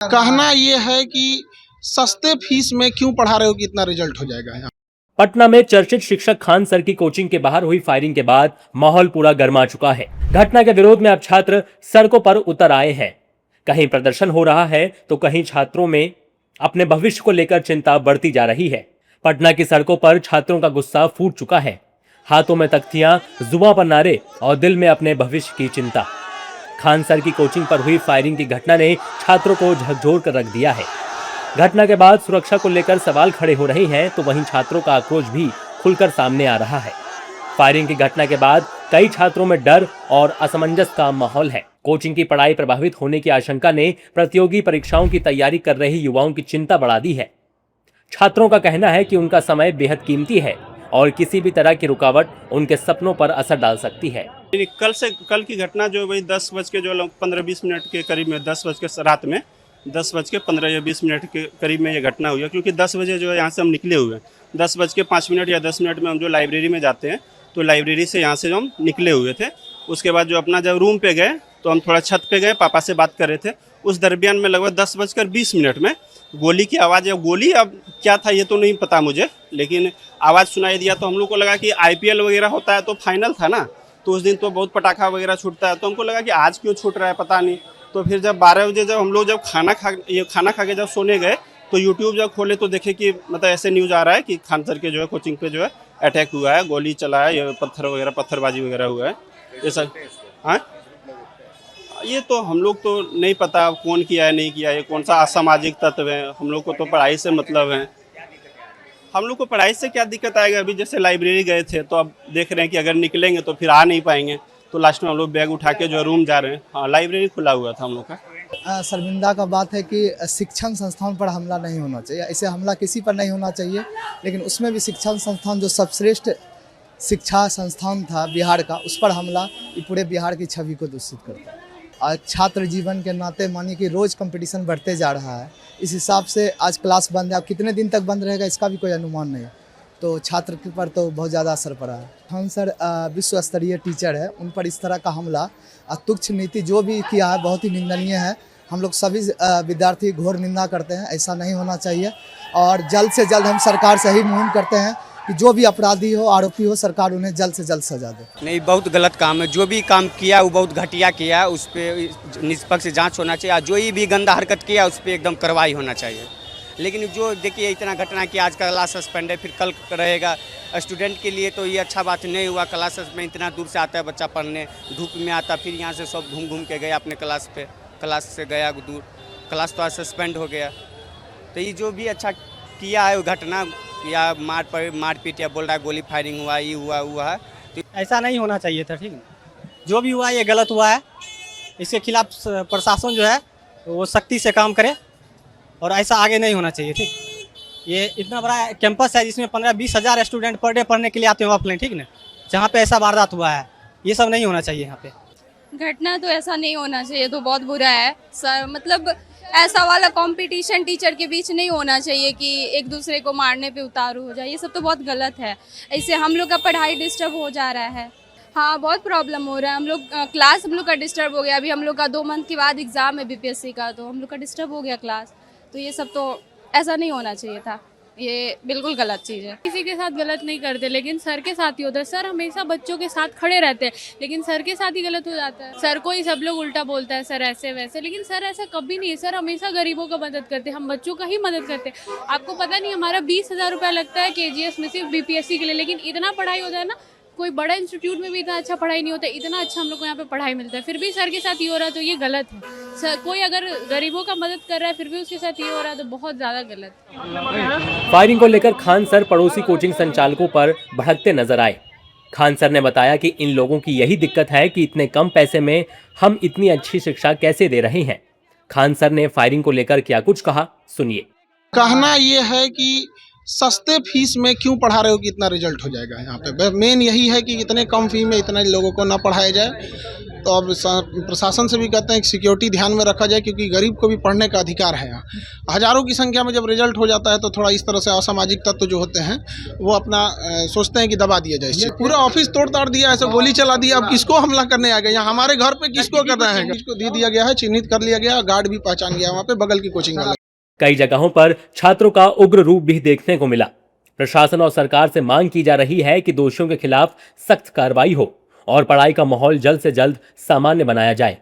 कहना ये है कि सस्ते फीस में क्यों पढ़ा रहे हो कि इतना रिजल्ट हो जाएगा यहाँ। पटना में चर्चित शिक्षक खान सर की कोचिंग के बाहर हुई फायरिंग के बाद माहौल पूरा गर्मा चुका है। घटना के विरोध में अब छात्र सड़कों पर उतर आए हैं। कहीं प्रदर्शन हो रहा है तो कहीं छात्रों में अपने भविष्य को लेकर चिंता बढ़ती जा रही है। पटना की सड़कों पर छात्रों का गुस्सा फूट चुका है। हाथों में तख्तियां, जुबां पर नारे और दिल में अपने भविष्य की चिंता। खान सर की कोचिंग पर हुई फायरिंग की घटना ने छात्रों को झकझोर कर रख दिया है। घटना के बाद सुरक्षा को लेकर सवाल खड़े हो रहे हैं तो वहीं छात्रों का आक्रोश भी खुलकर सामने आ रहा है। फायरिंग की घटना के बाद कई छात्रों में डर और असमंजस का माहौल है। कोचिंग की पढ़ाई प्रभावित होने की आशंका ने प्रतियोगी परीक्षाओं की तैयारी कर रहे युवाओं की चिंता बढ़ा दी है। छात्रों का कहना है कि उनका समय बेहद कीमती है और किसी भी तरह की रुकावट उनके सपनों पर असर डाल सकती है। कल की घटना जो वही 10:15-20 मिनट के करीब में, 10 बज के रात में 10:15 या 20 मिनट के करीब में ये घटना हुई है। क्योंकि 10 बजे जो है यहाँ से हम निकले हुए हैं, 10:05 या 10 मिनट में हम जो लाइब्रेरी में जाते हैं, तो लाइब्रेरी से यहाँ से जो हम निकले हुए थे। उसके बाद जो अपना जब रूम पे गए तो हम थोड़ा छत पे गए, पापा से बात कर रहे थे। उस दरमियान में लगभग 10:20 में गोली की आवाज़, या गोली अब क्या था ये तो नहीं पता मुझे, लेकिन आवाज़ सुनाई दिया तो हम लोग को लगा कि IPL वगैरह होता है तो फाइनल था ना, तो उस दिन तो बहुत पटाखा वगैरह छूटता है, तो हमको लगा कि आज क्यों छूट रहा है पता नहीं। तो फिर जब 12 बजे जब हम लोग जब खाना खा के जब सोने गए तो यूट्यूब जब खोले तो देखे कि मतलब ऐसे न्यूज़ आ रहा है कि खान सर के जो है कोचिंग पे जो है अटैक हुआ है, गोली चला है, ये पत्थरबाजी वगैरह हुआ है, ये सब। हाँ, ये तो हम लोग तो नहीं पता कौन किया है नहीं किया है, कौन सा असामाजिक तत्व है। हम लोग को तो पढ़ाई से मतलब है। हम लोग को पढ़ाई से क्या दिक्कत आएगा। अभी जैसे लाइब्रेरी गए थे तो अब देख रहे हैं कि अगर निकलेंगे तो फिर आ नहीं पाएंगे, तो लास्ट में हम लोग बैग उठा के जो रूम जा रहे हैं। हाँ, लाइब्रेरी खुला हुआ था हम लोग का। शर्मिंदा का बात है कि शिक्षण संस्थान पर हमला नहीं होना चाहिए। ऐसे हमला किसी पर नहीं होना चाहिए, लेकिन उसमें भी शिक्षण संस्थान जो सर्वश्रेष्ठ शिक्षा संस्थान था बिहार का, उस पर हमला ये पूरे बिहार की छवि को दूषित करता है। और छात्र जीवन के नाते मानिए कि रोज़ कंपटीशन बढ़ते जा रहा है। इस हिसाब से आज क्लास बंद है, अब कितने दिन तक बंद रहेगा इसका भी कोई अनुमान नहीं, तो छात्र के पर तो बहुत ज़्यादा असर पड़ा है। खान सर विश्व स्तरीय टीचर है, उन पर इस तरह का हमला, तुच्छ नीति जो भी किया है बहुत ही निंदनीय है। हम लोग सभी विद्यार्थी घोर निंदा करते हैं, ऐसा नहीं होना चाहिए। और जल्द से जल्द हम सरकार से ही मुहिम करते हैं कि जो भी अपराधी हो, आरोपी हो, सरकार उन्हें जल्द से जल्द सजा दे। नहीं, बहुत गलत काम है। जो भी काम किया वो बहुत घटिया किया, उस पर निष्पक्ष जांच होना चाहिए। और जो भी गंदा हरकत किया उस पर एकदम कार्रवाई होना चाहिए। लेकिन जो देखिए इतना घटना कि आज का क्लास सस्पेंड है, फिर कल रहेगा। स्टूडेंट के लिए तो ये अच्छा बात नहीं हुआ। क्लासेस में इतना दूर से आता है बच्चा पढ़ने, धूप में आता, फिर यहाँ से सब घूम के गया अपने क्लास पे, क्लास से गया दूर, क्लास तो आज सस्पेंड हो गया। तो ये जो भी अच्छा किया है वो घटना, या मारपीट या बोल रहा है गोली फायरिंग हुआ, ये हुआ है, तो ऐसा नहीं होना चाहिए था। ठीक है, जो भी हुआ ये गलत हुआ है। इसके खिलाफ प्रशासन जो है वो सख्ती से काम करे और ऐसा आगे नहीं होना चाहिए। ठीक, ये इतना बड़ा कैंपस है जिसमें 15-20 हज़ार स्टूडेंट पर डे पढ़ने के लिए आते हैं ऑफलाइन, ठीक ना, जहाँ पे ऐसा वारदात हुआ है, ये सब नहीं होना चाहिए। यहाँ पे घटना तो ऐसा नहीं होना चाहिए, तो बहुत बुरा है सर। मतलब ऐसा वाला कंपटीशन टीचर के बीच नहीं होना चाहिए कि एक दूसरे को मारने पे उतारू हो जाए, ये सब तो बहुत गलत है। इससे हम लोग का पढ़ाई डिस्टर्ब हो जा रहा है। हाँ, बहुत प्रॉब्लम हो रहा है। हम लोग क्लास हम लोग का डिस्टर्ब हो गया। अभी हम लोग का 2 मंथ के बाद एग्ज़ाम है BPSC का, तो हम लोग का डिस्टर्ब हो गया क्लास। तो ये सब तो ऐसा नहीं होना चाहिए था, ये बिल्कुल गलत चीज़ है। किसी के साथ गलत नहीं करते, लेकिन सर के साथ ही होता है। सर हमेशा बच्चों के साथ खड़े रहते हैं, लेकिन सर के साथ ही गलत हो जाता है। सर को ही सब लोग उल्टा बोलता है, सर ऐसे वैसे, लेकिन सर ऐसा कभी नहीं है। सर हमेशा गरीबों का मदद करते हैं, हम बच्चों का ही मदद करते हैं। आपको पता नहीं हमारा 20,000 रुपया लगता है KGS में सिर्फ BPSC के लिए, लेकिन इतना पढ़ाई होता है ना, कोई बड़ा इंस्टीट्यूट में भी इतना अच्छा पढ़ाई नहीं होता, इतना अच्छा हम लोग को यहाँ पे पढ़ाई मिलता है, फिर भी सर के साथ ये हो रहा है, तो ये गलत है। सर कोई अगर गरीबों का मदद कर रहा है फिर भी उसके साथ ये हो रहा है, तो बहुत ज़्यादा गलत है। फायरिंग को लेकर खान सर पड़ोसी कोचिंग संचालकों पर भड़कते नजर आए। खान सर ने बताया कि इन लोगों की यही दिक्कत है कि इतने कम पैसे में हम इतनी अच्छी शिक्षा कैसे दे रहे हैं। खान सर ने फायरिंग को लेकर क्या कुछ कहा, सुनिए। कहना ये है कि सस्ते फीस में क्यों पढ़ा रहे हो कि इतना रिजल्ट हो जाएगा यहाँ पे? मेन यही है कि इतने कम फी में इतने लोगों को ना पढ़ाया जाए। तो अब प्रशासन से भी कहते हैं कि सिक्योरिटी ध्यान में रखा जाए, क्योंकि गरीब को भी पढ़ने का अधिकार है। यहाँ हज़ारों की संख्या में जब रिजल्ट हो जाता है तो थोड़ा इस तरह से असामाजिक तत्व जो होते हैं वो अपना सोचते हैं कि दबा दिया जाए। पूरा ऑफिस तोड़ ताड़ दिया, ऐसे गोली चला दिया। अब किसको हमला करने आ गए? यहाँ हमारे घर पे किसको कर रहे हैं? किसको दे दिया गया है, चिन्हित कर लिया गया, गार्ड भी पहचान गया वहाँ पे बगल की कोचिंग वाला। कई जगहों पर छात्रों का उग्र रूप भी देखने को मिला। प्रशासन और सरकार से मांग की जा रही है कि दोषियों के खिलाफ सख्त कार्रवाई हो और पढ़ाई का माहौल जल्द से जल्द सामान्य बनाया जाए।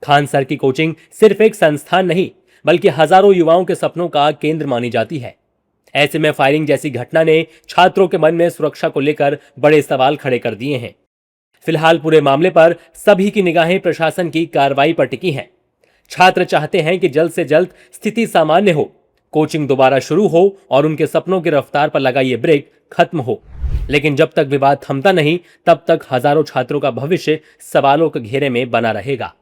खान सर की कोचिंग सिर्फ एक संस्थान नहीं, बल्कि हजारों युवाओं के सपनों का केंद्र मानी जाती है। ऐसे में फायरिंग जैसी घटना ने छात्रों के मन में सुरक्षा को लेकर बड़े सवाल खड़े कर दिए हैं। फिलहाल पूरे मामले पर सभी की निगाहें प्रशासन की कार्रवाई पर टिकी हैं। छात्र चाहते हैं कि जल्द से जल्द स्थिति सामान्य हो, कोचिंग दोबारा शुरू हो और उनके सपनों की रफ्तार पर लगा ये ब्रेक खत्म हो। लेकिन जब तक विवाद थमता नहीं, तब तक हजारों छात्रों का भविष्य सवालों के घेरे में बना रहेगा।